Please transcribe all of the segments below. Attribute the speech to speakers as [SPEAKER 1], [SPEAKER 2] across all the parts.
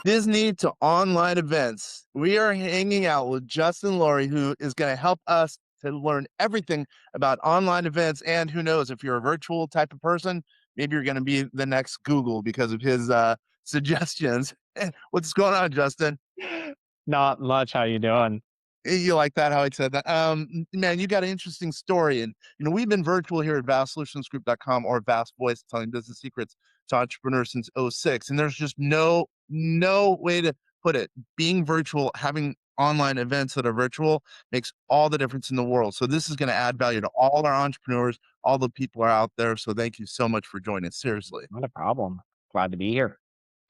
[SPEAKER 1] Disney to online events. We are hanging out with Justin Lawrie, who is going to help us to learn everything about online events. And who knows, if you're a virtual type of person, maybe you're going to be the next Google because of his suggestions. What's going on, Justin?
[SPEAKER 2] Not much. How you doing?
[SPEAKER 1] You like that? How I said that? Man, you got an interesting story. And, we've been virtual here at vastsolutionsgroup.com or Vast Voice telling business secrets to entrepreneurs since '06. And there's just no way to put it. Being virtual, having online events that are virtual makes all the difference in the world. So this is going to add value to all our entrepreneurs, all the people are out there. So thank you so much for joining. Seriously.
[SPEAKER 2] Not a problem. Glad to be here.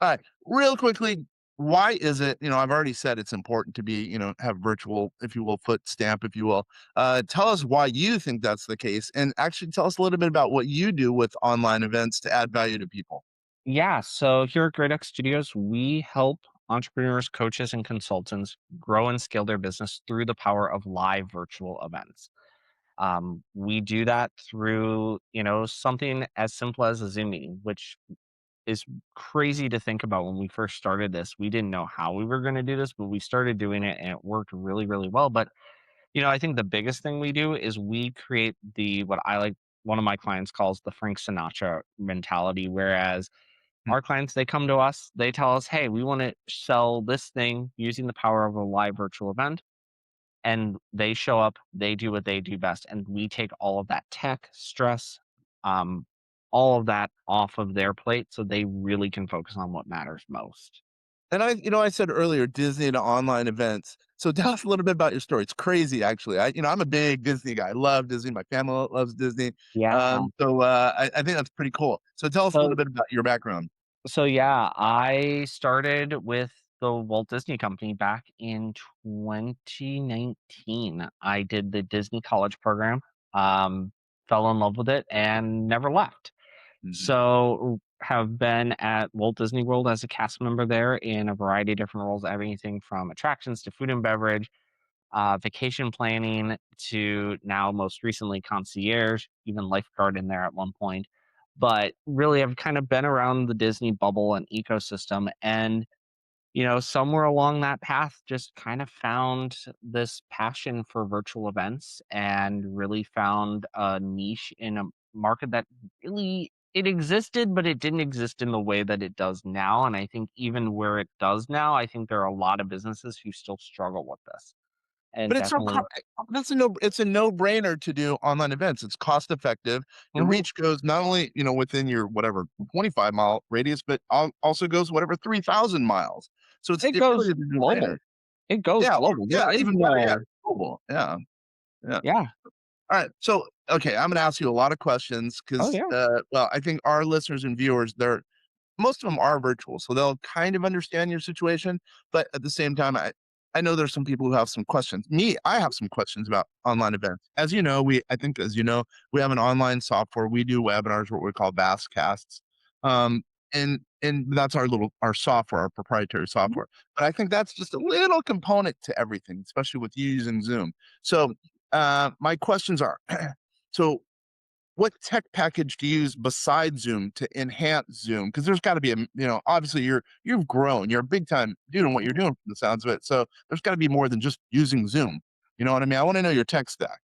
[SPEAKER 1] All right, real quickly, why is it, I've already said it's important to be, have virtual, if you will, foot stamp, if you will. Tell us why you think that's the case. And actually tell us a little bit about what you do with online events to add value to people.
[SPEAKER 2] Yeah. So here at Great X Studios, we help entrepreneurs, coaches, and consultants grow and scale their business through the power of live virtual events. We do that through, something as simple as a Zoom meeting, which is crazy to think about. When we first started this, we didn't know how we were going to do this, but we started doing it and it worked really, really well. But I think the biggest thing we do is we create what I like, one of my clients calls the Frank Sinatra mentality. Whereas
[SPEAKER 1] Mm.
[SPEAKER 2] our clients, they come to us, they tell us, hey, we want to sell this thing using the power of a live virtual event. And they show up, they do what they do best. And we take all of that tech stress, um, all of that off of their plate so they really can focus on what matters most.
[SPEAKER 1] And I said earlier, Disney to online events. So tell us a little bit about your story. It's crazy, actually. I'm a big Disney guy. I love Disney. My family loves Disney.
[SPEAKER 2] Yeah.
[SPEAKER 1] So I think that's pretty cool. So tell us a little
[SPEAKER 2] So
[SPEAKER 1] bit about your background.
[SPEAKER 2] So yeah, I started with the Walt Disney Company back in 2019. I did the Disney College program, fell in love with it, and never left.
[SPEAKER 1] Mhm.
[SPEAKER 2] So have been at Walt Disney World as a cast member there in a variety of different roles, everything from attractions to food and beverage, vacation planning to now most recently concierge, even lifeguard in there at one point. But really, I've kind of been around the Disney bubble and ecosystem. And, somewhere along that path, just kind of found this passion for virtual events and really found a niche in a market that really it existed, but it didn't exist in the way that it does now. And I think even where it does now, I think there are a lot of businesses who still struggle with this. And
[SPEAKER 1] But
[SPEAKER 2] definitely.
[SPEAKER 1] it's a no-brainer to do online events. It's cost effective. Your
[SPEAKER 2] Mhm.
[SPEAKER 1] reach goes not only, within your whatever 25-mile radius, but also goes whatever 3,000 miles. So
[SPEAKER 2] It
[SPEAKER 1] it really
[SPEAKER 2] goes
[SPEAKER 1] is a no-brainer.
[SPEAKER 2] global. It goes
[SPEAKER 1] Yeah,
[SPEAKER 2] global.
[SPEAKER 1] yeah,
[SPEAKER 2] There is
[SPEAKER 1] even better, yeah,
[SPEAKER 2] no.
[SPEAKER 1] mobile. Yeah, yeah.
[SPEAKER 2] Yeah.
[SPEAKER 1] Alright, so, okay, I'm gonna ask you a lot of questions
[SPEAKER 2] Oh,
[SPEAKER 1] because,
[SPEAKER 2] yeah.
[SPEAKER 1] well, I think our listeners and viewers, most of them are virtual, so they'll kind of understand your situation, but at the same time, I know there's some people who have some questions. I have some questions about online events. As you know, we have an online software. We do webinars, what we call Vastcasts, um, and that's our software, our proprietary
[SPEAKER 2] Mhm.
[SPEAKER 1] software. But I think that's just a little component to everything, especially with you using Zoom. So, my questions are, so what tech package do you use besides Zoom to enhance Zoom? Because there's got to be obviously you've grown, you're a big time doing what you're doing from the sounds of it. So there's got to be more than just using Zoom. You know what I mean? I want to know your tech stack.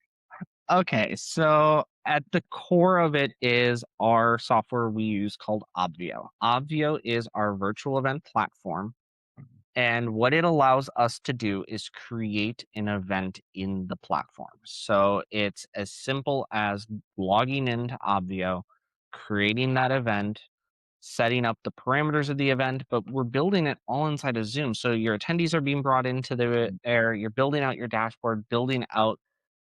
[SPEAKER 2] Okay, so at the core of it is our software we use called Obvio. Obvio is our virtual event platform. And what it allows us to do is create an event in the platform. So it's as simple as logging into Obvio, creating that event, setting up the parameters of the event, but we're building it all inside of Zoom. So your attendees are being brought into the air, you're building out your dashboard, building out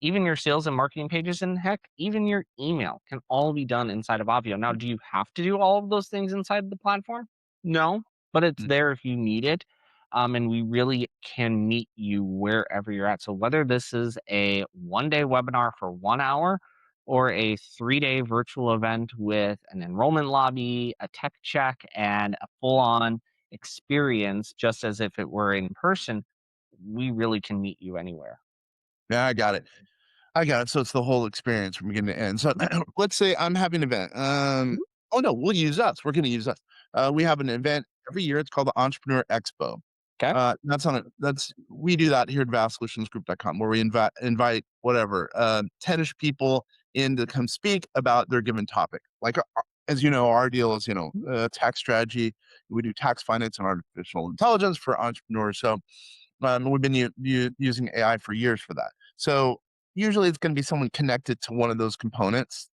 [SPEAKER 2] even your sales and marketing pages, and heck, even your email can all be done inside of Obvio. Now, do you have to do all of those things inside the platform? No, but it's
[SPEAKER 1] Mm.
[SPEAKER 2] there if you need it. And we really can meet you wherever you're at. So whether this is a 1 day webinar for 1 hour or a 3 day virtual event with an enrollment lobby, a tech check, and a full on experience, just as if it were in person, we really can meet you anywhere.
[SPEAKER 1] Yeah, I got it. I got it. So it's the whole experience from beginning to end. So let's say I'm having an event. Oh no, we'll use us. We're going to use us. We have an event every year. It's called the Entrepreneur Expo.
[SPEAKER 2] Okay.
[SPEAKER 1] That's we do that here at vastsolutionsgroup.com, where we invite whatever 10ish people in to come speak about their given topic. Like as you know, our deal is tax strategy. We do tax finance and artificial intelligence for entrepreneurs. So we've been using AI for years for that. So usually it's going to be someone connected to one of those components.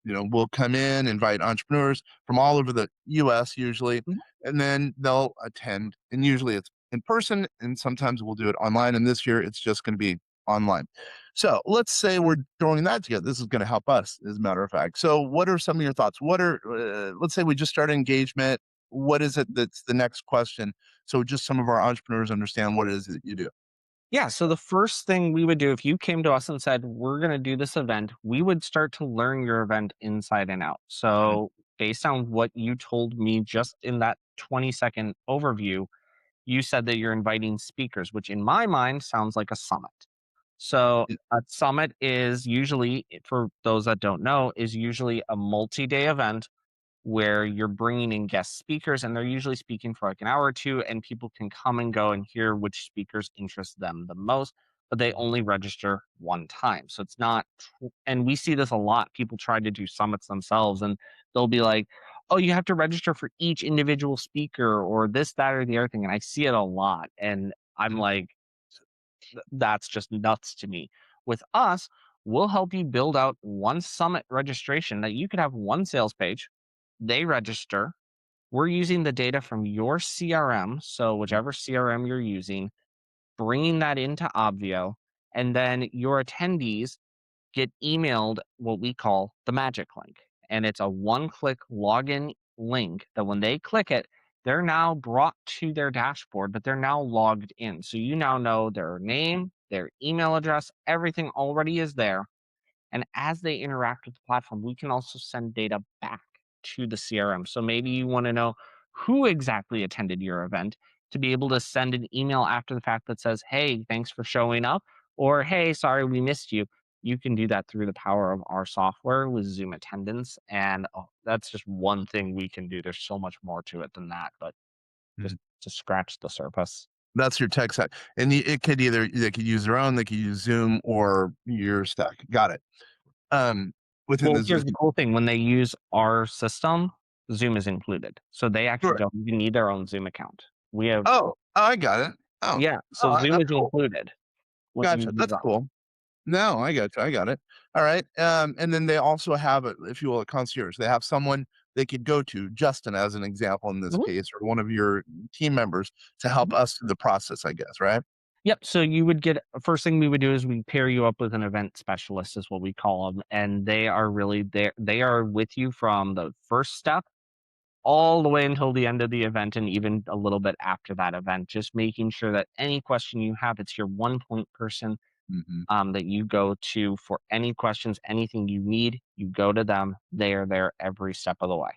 [SPEAKER 1] We'll come in, invite entrepreneurs from all over the US usually,
[SPEAKER 2] Mhm.
[SPEAKER 1] and then they'll attend. And usually it's in person, and sometimes we'll do it online. And this year it's just going to be online. So let's say we're throwing that together. This is going to help us, as a matter of fact. So, what are some of your thoughts? Let's say we just started engagement. What is it that's the next question? So, just some of our entrepreneurs understand what it is that you do.
[SPEAKER 2] Yeah. So the first thing we would do if you came to us and said, we're going to do this event, we would start to learn your event inside and out.
[SPEAKER 1] Mhm.
[SPEAKER 2] So, based on what you told me just in that 20-second overview, you said that you're inviting speakers, which in my mind sounds like a summit. So,
[SPEAKER 1] Yeah.
[SPEAKER 2] a summit is usually, for those that don't know, is usually a multi day event where you're bringing in guest speakers and they're usually speaking for like an hour or two and people can come and go and hear which speakers interest them the most, but they only register one time. So it's not and we see this a lot. People try to do summits themselves and they'll be like, "Oh, you have to register for each individual speaker or this that or the other thing." And I see it a lot and I'm
[SPEAKER 1] Mhm.
[SPEAKER 2] like, That's just nuts to me." With us, we'll help you build out one summit registration that you could have one sales page. They register. We're using the data from your CRM. So, whichever CRM you're using, bringing that into Obvio, and then your attendees get emailed what we call the magic link. And it's a one click login link that when they click it, they're now brought to their dashboard, but they're now logged in. So you now know their name, their email address, everything already is there. And as they interact with the platform, we can also send data back to the CRM. So maybe you want to know who exactly attended your event to be able to send an email after the fact that says, "Hey, thanks for showing up," or "Hey, sorry we missed you." You can do that through the power of our software with Zoom attendance. And that's just one thing we can do. There's so much more to it than that, but just
[SPEAKER 1] Mhm.
[SPEAKER 2] to scratch the surface.
[SPEAKER 1] That's your tech stack, and it could either they could use their own, they could use Zoom or your stack. Got it. Um, Within
[SPEAKER 2] Well,
[SPEAKER 1] the
[SPEAKER 2] here's the
[SPEAKER 1] Zoom.
[SPEAKER 2] cool thing, when they use our system, Zoom is included. So they actually
[SPEAKER 1] Sure.
[SPEAKER 2] don't even need their own Zoom account. We have
[SPEAKER 1] I got it. Oh,
[SPEAKER 2] Yeah, so Zoom
[SPEAKER 1] that's
[SPEAKER 2] is
[SPEAKER 1] cool.
[SPEAKER 2] included when you
[SPEAKER 1] Gotcha.
[SPEAKER 2] use
[SPEAKER 1] That's
[SPEAKER 2] our
[SPEAKER 1] cool. No, I got you. I got it. All right. And then they also have a, if you will, a concierge. They have someone they could go to, Justin, as an example in this
[SPEAKER 2] Mhm,
[SPEAKER 1] case, or one of your team members to help
[SPEAKER 2] mhm.
[SPEAKER 1] us through the process, I guess, right?
[SPEAKER 2] Yep, so you would get first thing we would do is we pair you up with an event specialist is what we call them, and they are really there they are with you from the first step all the way until the end of the event and even a little bit after that event, just making sure that any question you have, it's your one point person
[SPEAKER 1] Mhm.
[SPEAKER 2] that you go to for any questions, anything you need, you go to them. They are there every step of the way.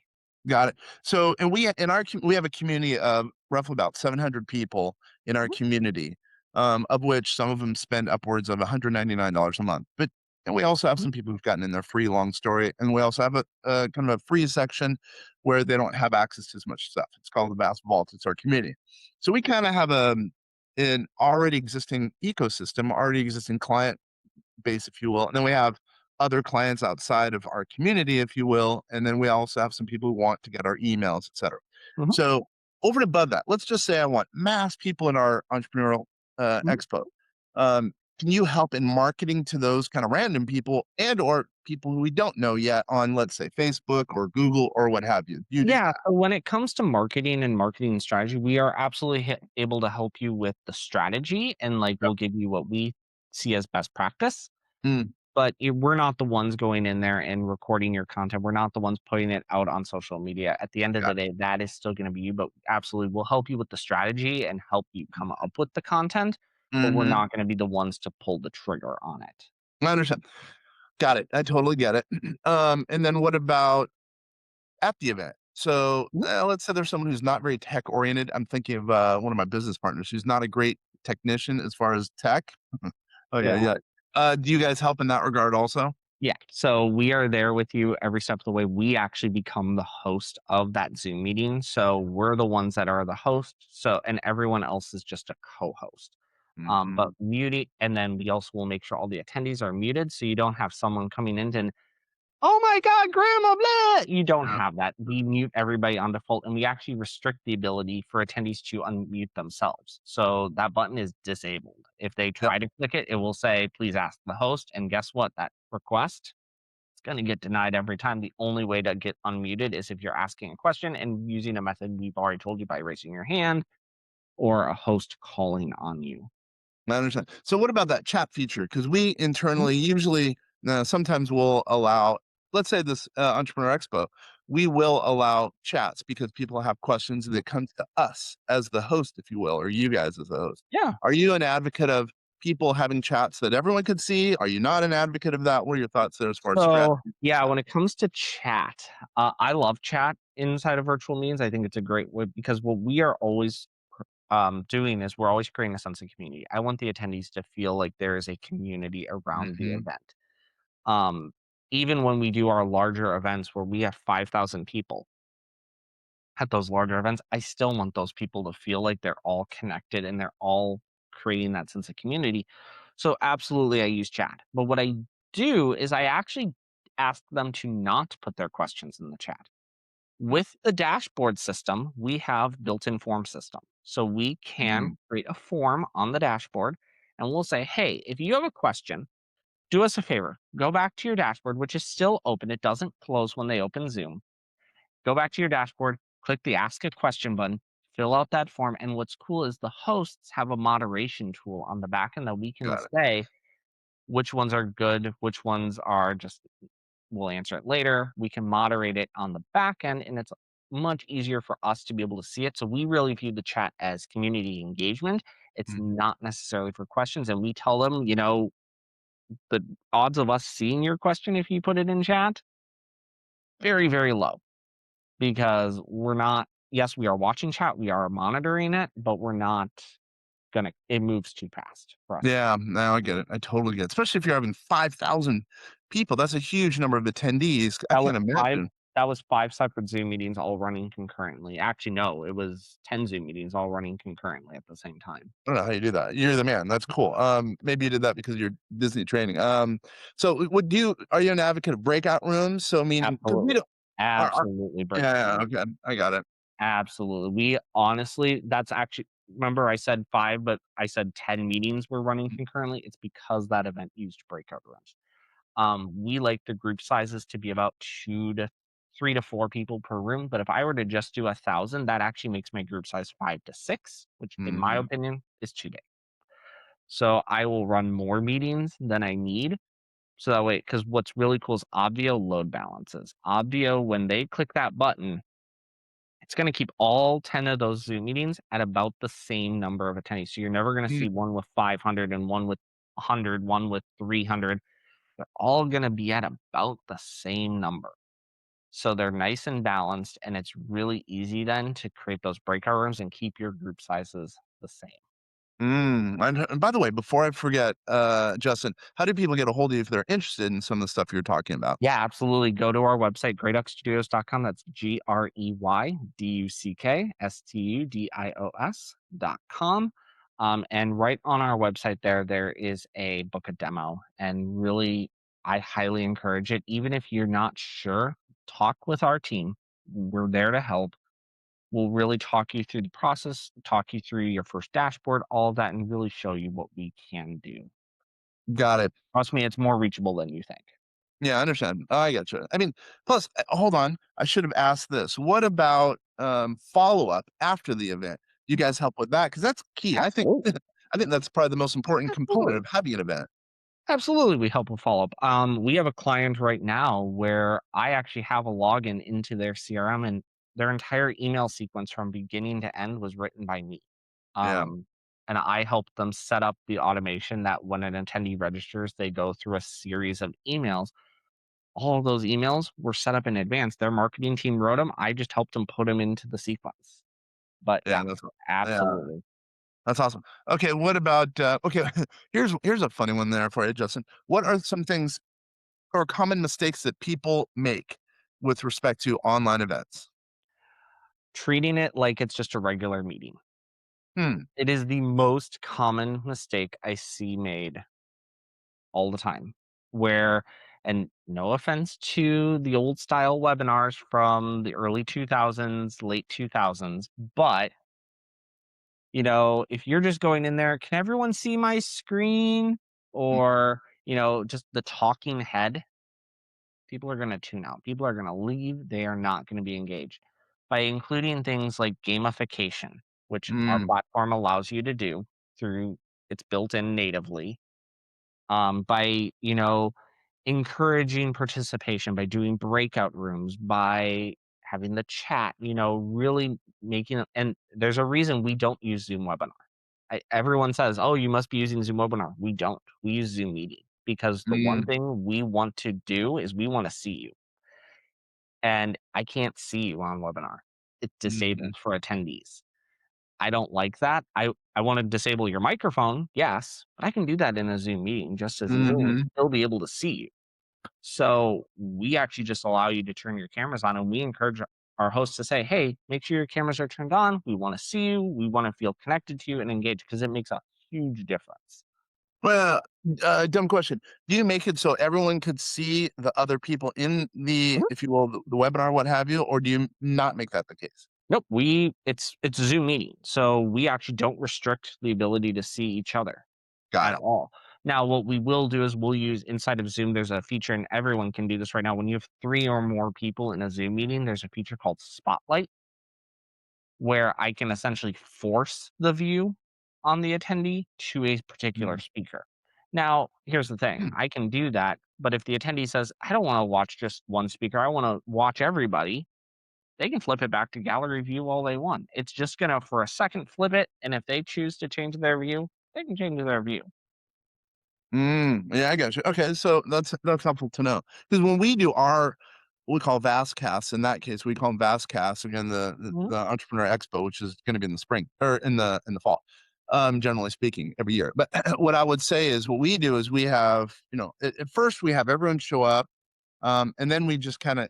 [SPEAKER 1] Got it. So, and we have a community of roughly about 700 people in our
[SPEAKER 2] Mhm,
[SPEAKER 1] community, of which some of them spend upwards of $199 a month. But and we also have
[SPEAKER 2] mhm,
[SPEAKER 1] some people who've gotten in their free long story, and we also have a kind of a free section where they don't have access to as much stuff. It's called the Vast Vault. It's our community. So we kind of have an already existing ecosystem, already existing client base, if you will. And then we have other clients outside of our community, if you will. And then we also have some people who want to get our emails, et cetera.
[SPEAKER 2] mhm,
[SPEAKER 1] So over and above that, let's just say I want mass people in our entrepreneurial
[SPEAKER 2] mhm.
[SPEAKER 1] expo. Can you help in marketing to those kind of random people and or people who we don't know yet on, let's say, Facebook or Google or what have you? You do
[SPEAKER 2] Yeah,
[SPEAKER 1] that.
[SPEAKER 2] so when it comes to marketing and marketing strategy, we are absolutely able to help you with the strategy and like
[SPEAKER 1] Yep.
[SPEAKER 2] we'll give you what we see as best practice.
[SPEAKER 1] Mm,
[SPEAKER 2] But we're not the ones going in there and recording your content. We're not the ones putting it out on social media. At the end of
[SPEAKER 1] got
[SPEAKER 2] the
[SPEAKER 1] it.
[SPEAKER 2] day, that is still going to be you. But absolutely, we'll help you with the strategy and help you come up with the content. But we're
[SPEAKER 1] Mm-hmm.
[SPEAKER 2] not going to be the ones to pull the trigger on it.
[SPEAKER 1] I understand. Got it. I totally get it. And then what about at the event? So let's say there's someone who's not very tech oriented. I'm thinking of one of my business partners who's not a great technician as far as tech. Oh yeah,
[SPEAKER 2] Yeah.
[SPEAKER 1] yeah. Do you guys help in that regard also?
[SPEAKER 2] Yeah. So we are there with you every step of the way. We actually become the host of that Zoom meeting. So we're the ones that are the host. So, and everyone else is just a co host. But
[SPEAKER 1] Mhm.
[SPEAKER 2] muting, and then we also will make sure all the attendees are muted. So you don't have someone coming in and, oh my God, grandma, blah. You don't
[SPEAKER 1] Yeah.
[SPEAKER 2] have that. We mute everybody on default, and we actually restrict the ability for attendees to unmute themselves. So that button is disabled. If they
[SPEAKER 1] Yep.
[SPEAKER 2] try to click it, it will say, please ask the host. And guess what? That request is going to get denied every time. The only way to get unmuted is if you're asking a question and using a method we've already told you by raising your hand or a host calling on you.
[SPEAKER 1] I understand. So what about that chat feature? Because we
[SPEAKER 2] Mhm.
[SPEAKER 1] internally usually sometimes we'll allow, let's say this Entrepreneur Expo, we will allow chats because people have questions that come to us as the host, if you will, or you guys as the host.
[SPEAKER 2] Yeah.
[SPEAKER 1] Are you an advocate of people having chats that everyone could see? Are you not an advocate of that? What are your thoughts there as far as
[SPEAKER 2] So,
[SPEAKER 1] strategy?
[SPEAKER 2] yeah, when it comes to chat, I love chat inside of virtual meetings. I think it's a great way because what we are always doing is we're always creating a sense of community. I want the attendees to feel like there is a community around the
[SPEAKER 1] Hmm.
[SPEAKER 2] event. Um, Even when we do our larger events where we have 5,000 people at those larger events, I still want those people to feel like they're all connected and they're all creating that sense of community. So, absolutely, I use chat. But what I do is I actually ask them to not put their questions in the chat. With the dashboard system, we have built-in form system. So we can
[SPEAKER 1] Hmm.
[SPEAKER 2] create a form on the dashboard and we'll say, hey, if you have a question, do us a favor. Go back to your dashboard, which is still open. It doesn't close when they open Zoom. Go back to your dashboard, click the ask a question button, fill out that form. And what's cool is the hosts have a moderation tool on the back end that we can
[SPEAKER 1] Got it.
[SPEAKER 2] say which ones are good, which ones are just we'll answer it later. We can moderate it on the back end, and it's much easier for us to be able to see it. So we really view the chat as community engagement. It's
[SPEAKER 1] Mm.
[SPEAKER 2] not necessarily for questions. And we tell them, the odds of us seeing your question if you put it in chat, very, very low because we're not, yes, we are watching chat, we are monitoring it, but we're not it moves too fast for us.
[SPEAKER 1] Yeah, now I get it. I totally get it. Especially if you're having 5,000 people. That's a huge number of attendees. I
[SPEAKER 2] That was
[SPEAKER 1] can't
[SPEAKER 2] 5
[SPEAKER 1] imagine.
[SPEAKER 2] that was 5 separate Zoom meetings all running concurrently. Actually, no, it was 10 Zoom meetings all running concurrently at the same time.
[SPEAKER 1] I don't know how you do that. You're the man. That's cool. Maybe you did that because you're Disney training. So would you are you an advocate of breakout rooms? So meaning because we
[SPEAKER 2] Absolutely.
[SPEAKER 1] don't are
[SPEAKER 2] Absolutely breakout
[SPEAKER 1] yeah,
[SPEAKER 2] rooms.
[SPEAKER 1] okay. I got it.
[SPEAKER 2] Absolutely. We honestly that's actually remember I said 5, but I said 10 meetings were running concurrently. It's because that event used breakout rooms. We like the group sizes to be about 3 to 4 people per room, but if I were to just do 1,000, that actually makes my group size 5 to 6, which in my
[SPEAKER 1] Mhm.
[SPEAKER 2] opinion is too big. So I will run more meetings than I need. So that way, because what's really cool is Obvio load balances. Obvio, when they click that button, it's going to keep all 10 of those Zoom meetings at about the same number of attendees. So you're never going to
[SPEAKER 1] Mm.
[SPEAKER 2] see one with 500 and one with 100, one with 300. They're all going to be at about the same number. So they're nice and balanced, and it's really easy then to create those breakout rooms and keep your group sizes the same.
[SPEAKER 1] And by the way, before I forget, Justin, how do people get a hold of you if they're interested in some of the stuff you're talking about?
[SPEAKER 2] Yeah, absolutely. Go to our website, greyduckstudios.com. That's greyduckstudios.com. And right on our website there is a book a demo. And really, I highly encourage it. Even if you're not sure, talk with our team. We're there to help. We'll really talk you through the process, talk you through your first dashboard, all of that, and really show you what we can do.
[SPEAKER 1] Got it.
[SPEAKER 2] Trust me, it's more reachable than you think.
[SPEAKER 1] Yeah, I understand. I gotcha. I mean, plus, hold on. I should have asked this. What about follow-up after the event? You guys help with that? Because that's key. I think
[SPEAKER 2] Absolutely.
[SPEAKER 1] I think that's probably the most important component
[SPEAKER 2] Absolutely.
[SPEAKER 1] of having an event.
[SPEAKER 2] Absolutely, we help with follow-up. We have a client right now where I actually have a login into their CRM, and their entire email sequence from beginning to end was written by me.
[SPEAKER 1] Yeah.
[SPEAKER 2] Um, and I helped them set up the automation that when an attendee registers, they go through a series of emails. All of those emails were set up in advance. Their marketing team wrote them. I just helped them put them into the sequence. But yeah,
[SPEAKER 1] Yeah, yeah,
[SPEAKER 2] absolutely.
[SPEAKER 1] that's awesome. Okay, what about okay, here's a funny one there for you, Justin. What are some things or common mistakes that people make with respect to online events?
[SPEAKER 2] Treating it like it's just a regular meeting.
[SPEAKER 1] Hmm.
[SPEAKER 2] It is the most common mistake I see made all the time. Where, and no offense to the old style webinars from the early 2000s, late 2000s, but if you're just going in there, can everyone see my screen?
[SPEAKER 1] Mm,
[SPEAKER 2] Or, just the talking head, people are going to tune out. People are going to leave. They are not going to be engaged. By including things like gamification, which our
[SPEAKER 1] mm,
[SPEAKER 2] platform allows you to do through it's built in natively, by, encouraging participation, by doing breakout rooms, by having the chat, really making it. And there's a reason we don't use Zoom webinar. Everyone says, "Oh, you must be using Zoom webinar." We don't. We use Zoom meeting because the one
[SPEAKER 1] mm,
[SPEAKER 2] thing we want to do is we want to see you. And I can't see you on webinar. It's
[SPEAKER 1] mhm,
[SPEAKER 2] disabled for attendees. I don't like that. I want to disable your microphone, yes, but I can do that in a Zoom meeting just as easily and
[SPEAKER 1] mhm.
[SPEAKER 2] still be able to see you. So we actually just allow you to turn your cameras on, and we encourage our hosts to say, "Hey, make sure your cameras are turned on. We want to see you. We want to feel connected to you and engaged because it makes a huge difference."
[SPEAKER 1] Well, dumb question. Do you make it so everyone could see the other people in the,
[SPEAKER 2] Mhm.
[SPEAKER 1] if you will, the webinar, what have you, or do you not make that the case?
[SPEAKER 2] Nope, it's a Zoom meeting, so we actually don't restrict the ability to see each other
[SPEAKER 1] Got
[SPEAKER 2] at
[SPEAKER 1] it.
[SPEAKER 2] all. Now, what we will do is we'll use inside of Zoom, there's a feature, and everyone can do this right now. When you have 3 or more people in a Zoom meeting, there's a feature called Spotlight, where I can essentially force the view on the attendee to a particular
[SPEAKER 1] Mm,
[SPEAKER 2] speaker. Now, here's the thing,
[SPEAKER 1] mm,
[SPEAKER 2] I can do that, but if the attendee says, "I don't wanna watch just one speaker, I wanna watch everybody," they can flip it back to gallery view all they want. It's just gonna, for a second, flip it, and if they choose to change their view, they can change their view.
[SPEAKER 1] yeah, I got you. Okay, so that's helpful to know because when we do our what we call Vastcasts, in that case, we call them Vastcasts. Again,
[SPEAKER 2] Mhm.
[SPEAKER 1] the Entrepreneur Expo, which is going to be in the spring or in the fall, generally speaking, every year. But what I would say is, what we do is we have, at first we have everyone show up, and then we just kind of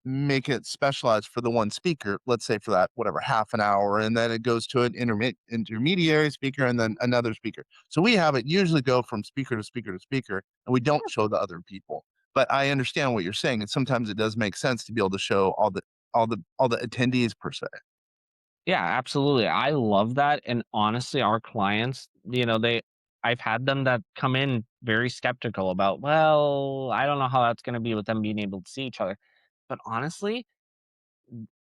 [SPEAKER 1] make it specialized for the one speaker, let's say for that, whatever, half an hour. And then it goes to an intermediary speaker and then another speaker. So we have it usually go from speaker to speaker to speaker, and we don't show the other people. But I understand what you're saying. And sometimes it does make sense to be able to show all the attendees per se.
[SPEAKER 2] Yeah, absolutely. I love that, and honestly, our clients, I've had them that come in very skeptical about, "Well, I don't know how that's gonna be with them being able to see each other." But honestly,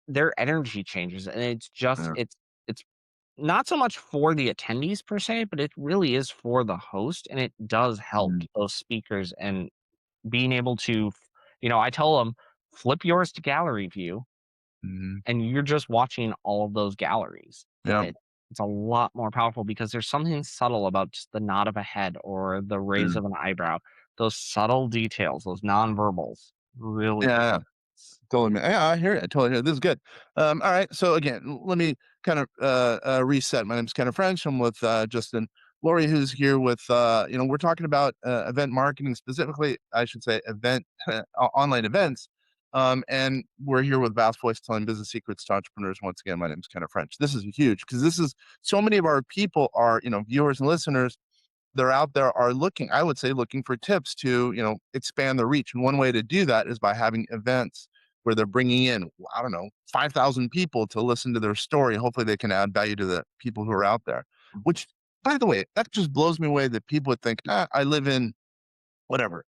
[SPEAKER 2] their energy changes, and it's just
[SPEAKER 1] Yeah.
[SPEAKER 2] it's not so much for the attendees per se, but it really is for the host, and it does help
[SPEAKER 1] Mhm.
[SPEAKER 2] those speakers and being able to I tell them, "Flip yours to gallery view,"
[SPEAKER 1] Mhm.
[SPEAKER 2] and you're just watching all of those galleries, and
[SPEAKER 1] Yeah.
[SPEAKER 2] it's a lot more powerful because there's something subtle about just the nod of a head or the raise
[SPEAKER 1] Mm.
[SPEAKER 2] of an eyebrow. Those subtle details, those nonverbals really
[SPEAKER 1] Yeah.
[SPEAKER 2] make a
[SPEAKER 1] Yeah.
[SPEAKER 2] difference.
[SPEAKER 1] Totally, man. Yeah, I hear it. I totally hear it. This is good. All right. So again, let me kind of reset. My name's Ken French. I'm with Justin Lawrie, who's here with we're talking about event marketing, specifically, I should say, event online events. And we're here with Vast Voice, telling business secrets to entrepreneurs. Once again, my name's Ken French. This is huge because this is so many of our people are viewers and listeners, they're out there are looking, I would say, looking for tips to, expand their reach. And one way to do that is by having events where they're bringing in, I don't know, 5,000 people to listen to their story. Hopefully they can add value to the people who are out there, which, by the way, that just blows me away that people would think, I live in whatever,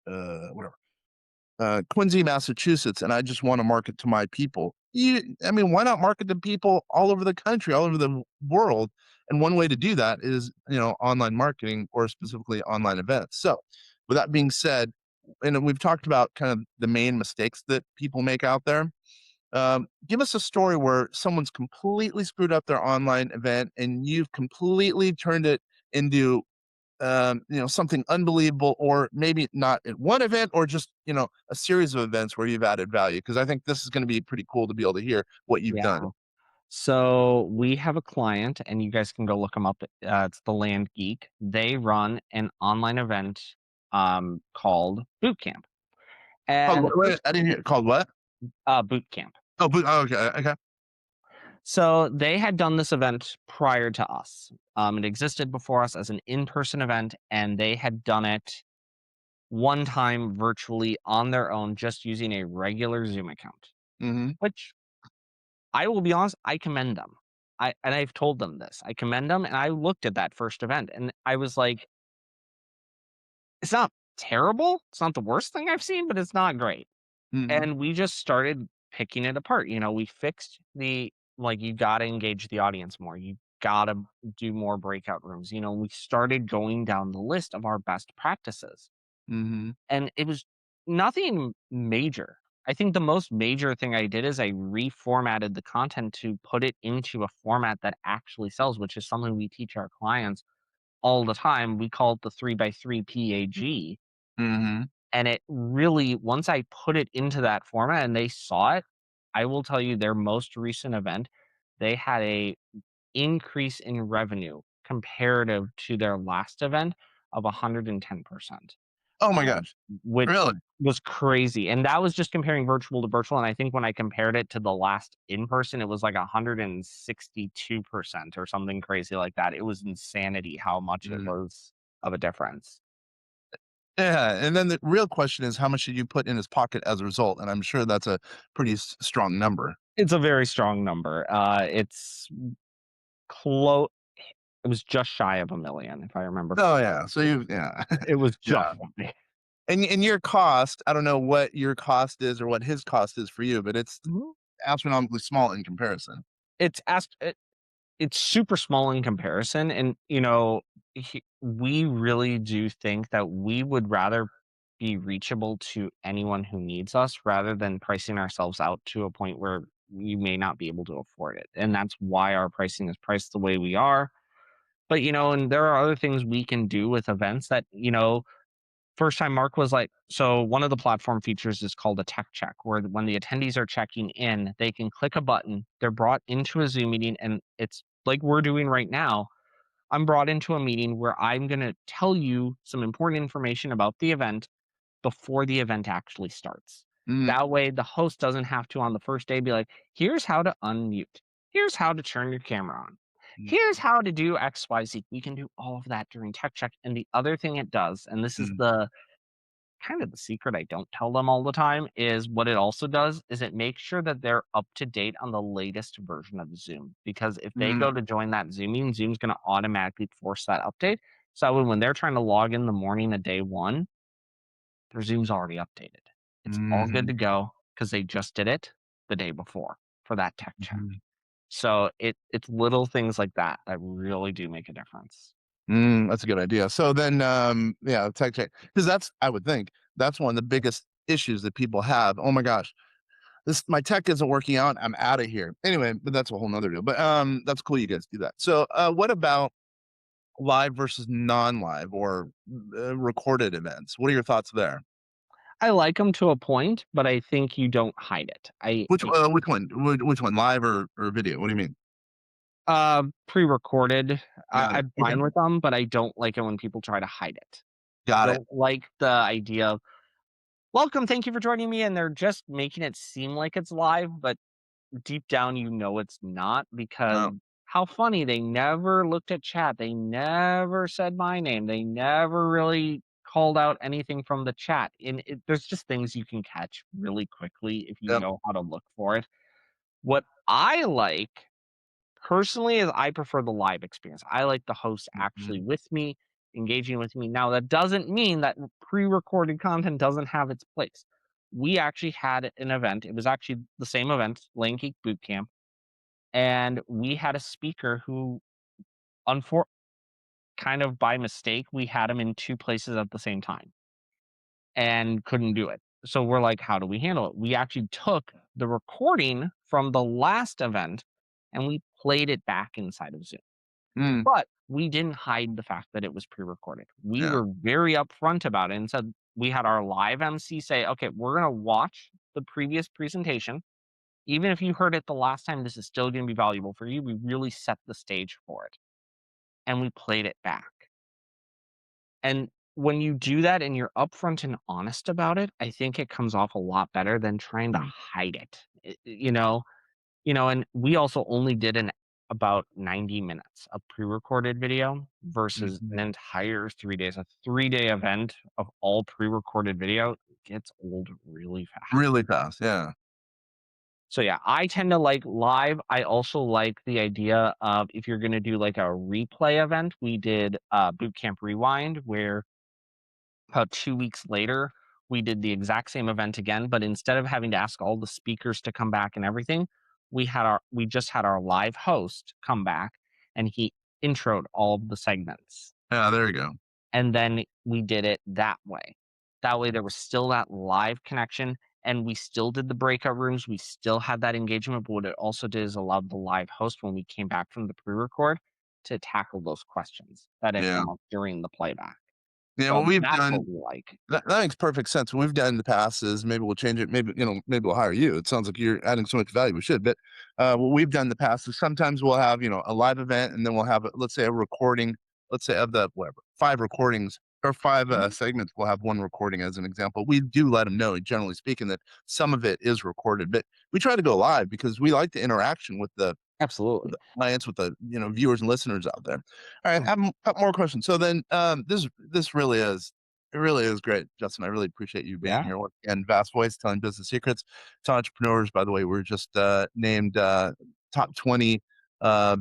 [SPEAKER 1] Quincy, Massachusetts, and I just want to market to my people. I mean, why not market to people all over the country, all over the world? And one way to do that is, online marketing or specifically online events. So, with that being said, and we've talked about kind of the main mistakes that people make out there. Give us a story where someone's completely screwed up their online event and you've completely turned it into something unbelievable, or maybe not at one event, or just, a series of events where you've added value. Cause I think this is going to be pretty cool to be able to hear what you've
[SPEAKER 2] Yeah.
[SPEAKER 1] done.
[SPEAKER 2] So we have a client, and you guys can go look them up. It's the Land Geek. They run an online event called Boot Camp.
[SPEAKER 1] Called
[SPEAKER 2] And
[SPEAKER 1] what? Wait, I didn't hear. Called what?
[SPEAKER 2] boot camp.
[SPEAKER 1] Oh, oh, okay, okay.
[SPEAKER 2] So they had done this event prior to us. It existed before us as an in-person event, and they had done it one time virtually on their own, just using a regular Zoom account,
[SPEAKER 1] Mhm,
[SPEAKER 2] which I will be honest, I commend them. I've told them this. I commend them, and I looked at that first event, and I was like, "It's not terrible. It's not the worst thing I've seen, but it's not great."
[SPEAKER 1] mhm,
[SPEAKER 2] And we just started picking it apart. We fixed the like, you gotta engage the audience more. You gotta do more breakout rooms. We started going down the list of our best practices.
[SPEAKER 1] mhm,
[SPEAKER 2] And it was nothing major. I think the most major thing I did is I reformatted the content to put it into a format that actually sells, which is something we teach our clients all the time. We call it the 3x3 PAG.
[SPEAKER 1] mhm.
[SPEAKER 2] And it really, once I put it into that format and they saw it, I will tell you their most recent event, they had a increase in revenue comparative to their last event of 110%,
[SPEAKER 1] Oh my
[SPEAKER 2] um,
[SPEAKER 1] gosh,
[SPEAKER 2] which
[SPEAKER 1] really?
[SPEAKER 2] was crazy. And that was just comparing virtual to virtual. And I think when I compared it to the last in person, it was like 162% or something crazy like that. It was insanity how much it
[SPEAKER 1] Mm.
[SPEAKER 2] was of a difference.
[SPEAKER 1] Yeah, and then the real question is how much did you put in his pocket as a result? And I'm sure that's a pretty strong number.
[SPEAKER 2] It's a very strong number. It's close. It was just shy of 1,000,000, if I remember.
[SPEAKER 1] Oh yeah, so you yeah.
[SPEAKER 2] It was just
[SPEAKER 1] Yeah.
[SPEAKER 2] shy.
[SPEAKER 1] And your cost, I don't know what your cost is or what his cost is for you, but it's
[SPEAKER 2] Mhm.
[SPEAKER 1] astronomically small in comparison.
[SPEAKER 2] It's asked. It's super small in comparison, and we really do think that we would rather be reachable to anyone who needs us rather than pricing ourselves out to a point where you may not be able to afford it. And that's why our pricing is priced the way we are. But and there are other things we can do with events that first time Mark was like, so one of the platform features is called a tech check, where when the attendees are checking in, they can click a button, they're brought into a Zoom meeting, and it's like we're doing right now. I'm brought into a meeting where I'm going to tell you some important information about the event before the event actually starts.
[SPEAKER 1] Mm,
[SPEAKER 2] That way, the host doesn't have to on the first day be like, here's how to unmute, here's how to turn your camera on, here's
[SPEAKER 1] mm,
[SPEAKER 2] how to do XYZ. We can do all of that during tech check. And the other thing it does, and this is
[SPEAKER 1] mm,
[SPEAKER 2] the kind of the secret I don't tell them all the time, is what it also does is it makes sure that they're up to date on the latest version of Zoom. Because if they
[SPEAKER 1] mm,
[SPEAKER 2] go to join that Zoom meeting, Zoom's going to automatically force that update. So when they're trying to log in the morning of day one, their Zoom's already updated. It's all good
[SPEAKER 1] mhm,
[SPEAKER 2] to go because they just did it the day before for that tech check.
[SPEAKER 1] mhm.
[SPEAKER 2] So it's little things like that that really do make a difference.
[SPEAKER 1] That's a good idea. So then, yeah, tech check, because that's I would think that's one of the biggest issues that people have. Oh my gosh, this my tech isn't working out. I'm out of here. Anyway, but that's a whole nother deal. But that's cool. You guys do that. So, what about live versus non-live or recorded events? What are your thoughts there?
[SPEAKER 2] I like them to a point, but I think you don't hide it.
[SPEAKER 1] Which one? Which one? Live or video? What do you mean?
[SPEAKER 2] Pre-recorded,
[SPEAKER 1] Got it.
[SPEAKER 2] I'm
[SPEAKER 1] Okay.
[SPEAKER 2] fine with them, but I don't like it when people try to hide it. I
[SPEAKER 1] Got it.
[SPEAKER 2] don't like the idea of, "Welcome, thank you for joining me," and they're just making it seem like it's live, but deep down, it's not because
[SPEAKER 1] Oh.
[SPEAKER 2] how funny, they never looked at chat, they never said my name, they never really called out anything from the chat, and there's just things you can catch really quickly if you
[SPEAKER 1] Yep.
[SPEAKER 2] know how to look for it. What I like personally is I prefer the live experience. I like the host actually
[SPEAKER 1] Mhm.
[SPEAKER 2] with me, engaging with me. Now, that doesn't mean that pre-recorded content doesn't have its place. We actually had an event. It was actually the same event, Lane Geek Boot Camp, and we had a speaker who, unfor- kind of by mistake, we had him in two places at the same time and couldn't do it. So we're like, how do we handle it? We actually took the recording from the last event and we played it back inside of Zoom.
[SPEAKER 1] Mm,
[SPEAKER 2] But we didn't hide the fact that it was pre-recorded. We
[SPEAKER 1] yeah.
[SPEAKER 2] were very upfront about it and said we had our live MC say, "Okay, we're gonna watch the previous presentation. Even if you heard it the last time, this is still gonna be valuable for you." We really set the stage for it, and we played it back. And when you do that and you're upfront and honest about it, I think it comes off a lot better than trying to hide it. And we also only did an about 90 minutes of pre-recorded video versus
[SPEAKER 1] Mhm.
[SPEAKER 2] an entire 3 days. A 3-day event of all pre-recorded video gets old really fast.
[SPEAKER 1] Really fast, yeah.
[SPEAKER 2] So yeah, I tend to like live. I also like the idea of if you're gonna do like a replay event, we did Boot Camp Rewind where about 2 weeks later, we did the exact same event again, but instead of having to ask all the speakers to come back and everything, we just had our live host come back and he introed all of the segments.
[SPEAKER 1] Yeah, there you go.
[SPEAKER 2] And then we did it that way. That way there was still that live connection and we still did the breakout rooms. We still had that engagement, but what it also did is allowed the live host when we came back from the pre-record to tackle those questions that had
[SPEAKER 1] Yeah.
[SPEAKER 2] come up during the playback.
[SPEAKER 1] Yeah,
[SPEAKER 2] So
[SPEAKER 1] what we've
[SPEAKER 2] that's
[SPEAKER 1] done
[SPEAKER 2] what we like.
[SPEAKER 1] that makes perfect sense. What we've done in the past is maybe we'll change it. Maybe, maybe we'll hire you. It sounds like you're adding so much value. We should. But what we've done in the past is sometimes we'll have, a live event and then we'll have, let's say, a recording, let's say of the whatever, 5 recordings or five
[SPEAKER 2] Mhm.
[SPEAKER 1] segments. We'll have one recording as an example. We do let them know, generally speaking, that some of it is recorded, but we try to go live because we like the interaction with
[SPEAKER 2] Absolutely.
[SPEAKER 1] the clients, with the viewers and listeners out there. All right, I
[SPEAKER 2] Mm.
[SPEAKER 1] have a couple more questions. So then, this really is it really is great, Justin. I really appreciate you being
[SPEAKER 2] Yeah,
[SPEAKER 1] here. And Vast Voice telling business secrets to entrepreneurs. By the way, we're just named top 20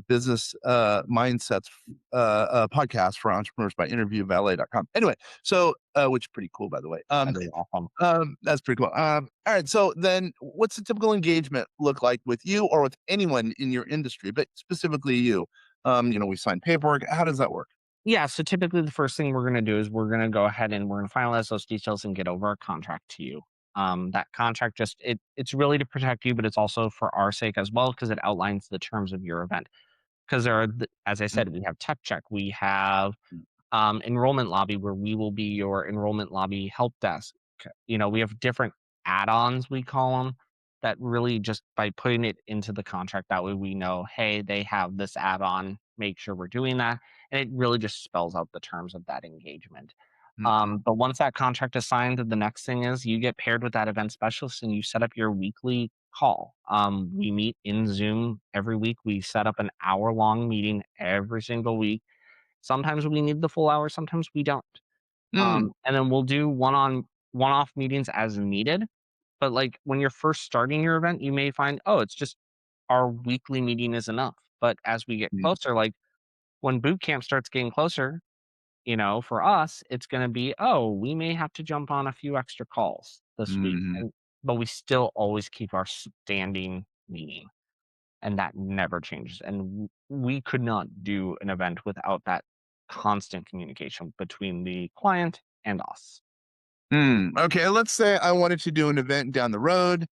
[SPEAKER 1] business mindsets podcast for entrepreneurs by interviewvalet.com. Anyway, so which is pretty cool, by the way.
[SPEAKER 2] that is awesome.
[SPEAKER 1] That's pretty cool. All right. So then what's the typical engagement look like with you or with anyone in your industry, but specifically you? We sign paperwork. How does that work?
[SPEAKER 2] Yeah, so typically the first thing we're gonna do is we're gonna go ahead and we're gonna finalize those details and get over a contract to you. That contract it's really to protect you, but it's also for our sake as well because it outlines the terms of your event. Because as I
[SPEAKER 1] Mm,
[SPEAKER 2] said, we have tech check, we have enrollment lobby where we will be your enrollment lobby help desk. We have different add-ons we call them that really just by putting it into the contract that way we know, hey, they have this add-on, make sure we're doing that, and it really just spells out the terms of that engagement.
[SPEAKER 1] mm,
[SPEAKER 2] But once that contract is signed, the next thing is you get paired with that event specialist and you set up your weekly call. We meet in Zoom every week. We set up an hour-long meeting every single week. Sometimes we need the full hour, sometimes we don't.
[SPEAKER 1] mm,
[SPEAKER 2] And then we'll do one-off meetings as needed. But like when you're first starting your event, you may find, oh, it's just our weekly meeting is enough. But as we get
[SPEAKER 1] mm,
[SPEAKER 2] closer, like when boot camp starts getting closer, for us, it's going to be, oh, we may have to jump on a few extra calls this week.
[SPEAKER 1] mhm.
[SPEAKER 2] But we still always keep our standing meeting and that never changes. And we could not do an event without that constant communication between the client and us.
[SPEAKER 1] Okay, let's say I wanted to do an event down the road.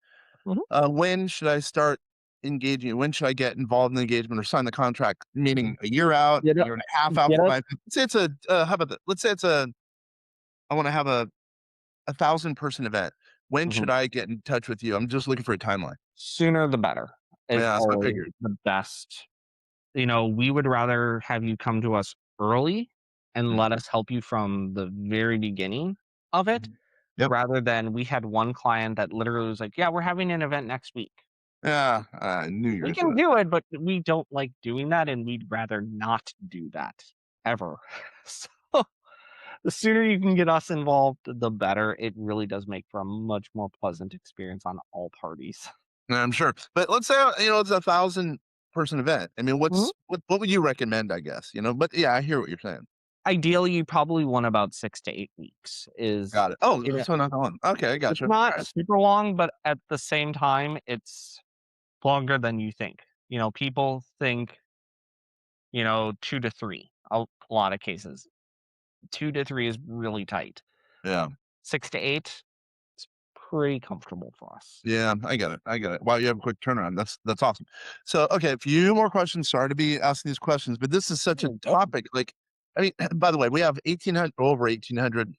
[SPEAKER 2] Mhm.
[SPEAKER 1] When should I start engaging? When should I get involved in the engagement or sign the contract? Meaning
[SPEAKER 2] Mhm.
[SPEAKER 1] a year out,
[SPEAKER 2] Get
[SPEAKER 1] a
[SPEAKER 2] up,
[SPEAKER 1] year and a half out
[SPEAKER 2] get
[SPEAKER 1] from
[SPEAKER 2] up.
[SPEAKER 1] my. Let's say it's a. How about that? Let's say it's a. I want to have a 1,000-person event. When
[SPEAKER 2] Mhm.
[SPEAKER 1] should I get in touch with you? I'm just looking for a timeline.
[SPEAKER 2] Sooner the better is
[SPEAKER 1] Yeah, that's what I
[SPEAKER 2] always
[SPEAKER 1] figured.
[SPEAKER 2] the best. We would rather have you come to us early and
[SPEAKER 1] Mm,
[SPEAKER 2] let us help you from the very beginning of it
[SPEAKER 1] mhm. Yep.
[SPEAKER 2] rather than we had one client that literally was like, yeah, we're having an event next week.
[SPEAKER 1] Yeah, I knew you were
[SPEAKER 2] We
[SPEAKER 1] gonna say
[SPEAKER 2] can
[SPEAKER 1] that.
[SPEAKER 2] do it, but we don't like doing that, and we'd rather not do that ever. So, the sooner you can get us involved, the better. It really does make for a much more pleasant experience on all parties.
[SPEAKER 1] Yeah, I'm sure. But let's say it's 1,000-person event. I mean,
[SPEAKER 2] Mhm.
[SPEAKER 1] what would you recommend? I guess But yeah, I hear what you're saying.
[SPEAKER 2] Ideally, you probably want about 6 to 8 weeks is
[SPEAKER 1] Got it. Oh,
[SPEAKER 2] you know,
[SPEAKER 1] so not that long. Okay, I
[SPEAKER 2] it's
[SPEAKER 1] gotcha.
[SPEAKER 2] not
[SPEAKER 1] Alright.
[SPEAKER 2] super long, but at the same time, it's longer than you think. People think, 2 to 3, a lot of cases. 2 to 3 is really tight.
[SPEAKER 1] Yeah.
[SPEAKER 2] 6 to 8, it's pretty comfortable for us.
[SPEAKER 1] Yeah, I get it. I get it. Wow, you have a quick turnaround. That's awesome. So, okay, a few more questions. Sorry to be asking these questions, but this is such a
[SPEAKER 2] Mm, go
[SPEAKER 1] topic. Like, I mean, by the way, we have 1,800, over 1,800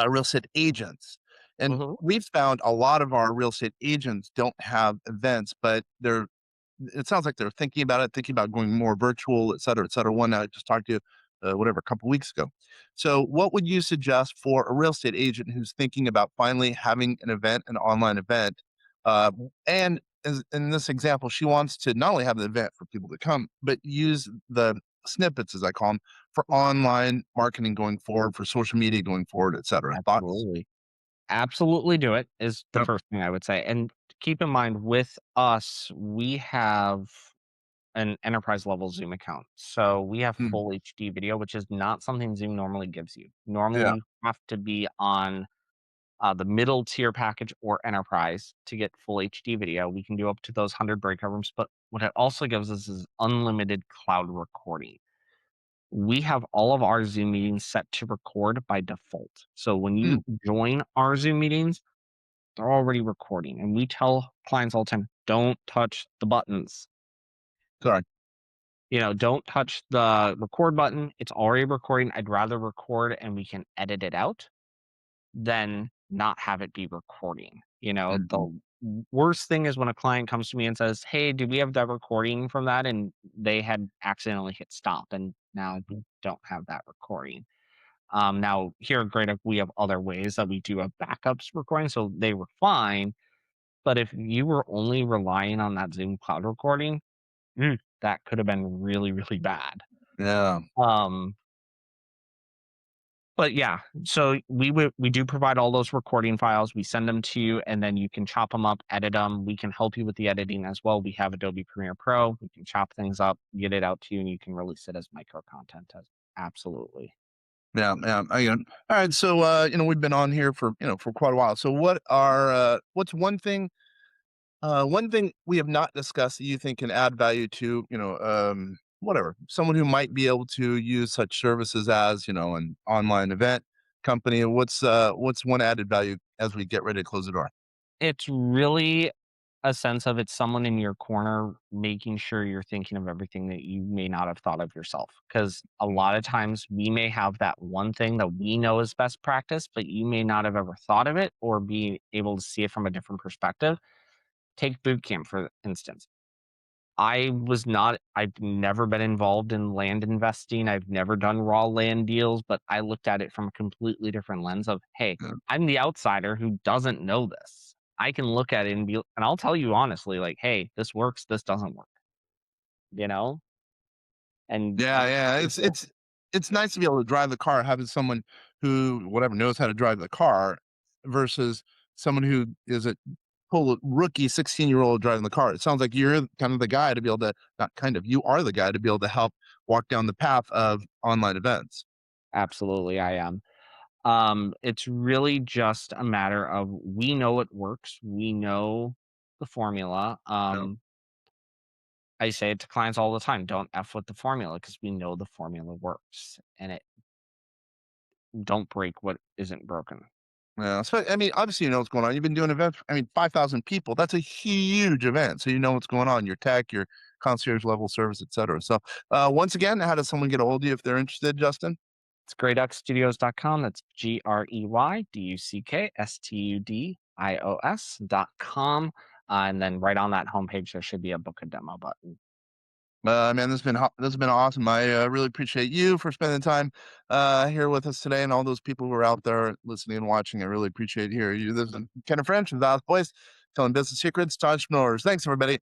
[SPEAKER 1] real estate agents, and
[SPEAKER 2] Mhm.
[SPEAKER 1] we've found a lot of our real estate agents don't have events, but it sounds like they're thinking about it, thinking about going more virtual, et cetera, et cetera. One I just talked to whatever, a couple weeks ago. So, what would you suggest for a real estate agent who's thinking about finally having an event, an online event? And as in this example, she wants to not only have the event for people to come, but use the snippets, as I call them, for online marketing going forward, for social media going forward, et cetera. Thoughts?
[SPEAKER 2] Absolutely. Absolutely do it is the
[SPEAKER 1] Yep.
[SPEAKER 2] first thing I would say. And keep in mind with us, we have an enterprise level Zoom account. So we have
[SPEAKER 1] Mm,
[SPEAKER 2] full HD video, which is not something Zoom normally gives you. Normally,
[SPEAKER 1] yeah.
[SPEAKER 2] you have to be on the middle tier package or enterprise to get full HD video. We can do up to those 100 breakout rooms, but what it also gives us is unlimited cloud recording. We have all of our Zoom meetings set to record by default. So when
[SPEAKER 1] Mm,
[SPEAKER 2] you join our Zoom meetings, they're already recording. And we tell clients all the time, don't touch the buttons.
[SPEAKER 1] sorry.
[SPEAKER 2] Don't touch the record button. It's already recording. I'd rather record and we can edit it out than not have it be recording.
[SPEAKER 1] Mhm.
[SPEAKER 2] The worst thing is when a client comes to me and says, "Hey, do we have that recording from that?" And they had accidentally hit stop, and now we don't have that recording. Now here at Great Oak, we have other ways that we do have backups recording, so they were fine. But if you were only relying on that Zoom cloud recording, that could have been really, really bad.
[SPEAKER 1] Yeah.
[SPEAKER 2] Um, But yeah, so we do provide all those recording files. We send them to you, and then you can chop them up, edit them. We can help you with the editing as well. We have Adobe Premiere Pro. We can chop things up, get it out to you, and you can release it as micro content. As absolutely.
[SPEAKER 1] Yeah, yeah. All right. So, we've been on here for for quite a while. So, what's one thing we have not discussed that you think can add value to whatever someone who might be able to use such services as an online event company? What's one added value as we get ready to close the door?
[SPEAKER 2] It's really a sense of it's someone in your corner making sure you're thinking of everything that you may not have thought of yourself. Because a
[SPEAKER 1] Mm,
[SPEAKER 2] lot of times we may have that one thing that we know is best practice, but you may not have ever thought of it or be able to see it from a different perspective. Take boot camp, for instance. I've never been involved in land investing. I've never done raw land deals, but I looked at it from a completely different lens of, hey,
[SPEAKER 1] yeah,
[SPEAKER 2] I'm the outsider who doesn't know this. I can look at it and I'll tell you honestly, like, hey, this works, this doesn't work, you know? And
[SPEAKER 1] yeah, yeah.
[SPEAKER 2] you feel
[SPEAKER 1] It's nice to be able to drive the car, having someone who whatever knows how to drive the car versus someone who is a total rookie 16-year-old driving the car. It sounds like you're kind of the guy to be able to not kind of, you are the guy to be able to help walk down the path of online events.
[SPEAKER 2] absolutely I am. It's really just a matter of we know it works. We know the formula.
[SPEAKER 1] Yeah.
[SPEAKER 2] I say it to clients all the time, don't F with the formula because we know the formula works and it don't break what isn't broken.
[SPEAKER 1] Yeah. So, I mean, obviously, you know what's going on. You've been doing events. I mean, 5,000 people. That's a huge event. So, you know what's going on, your tech, your concierge level service, et cetera. So, once again, how does someone get a hold of you if they're interested, Justin?
[SPEAKER 2] It's greyduckstudios.com. That's greyduckstudios.com. And then right on that homepage, there should be a book a demo button.
[SPEAKER 1] Man, this has been awesome. I really appreciate you for spending time here with us today, and all those people who are out there listening and watching. I really appreciate hearing you. This is Ken French and Val's Voice, telling business secrets to entrepreneurs. Thanks, everybody.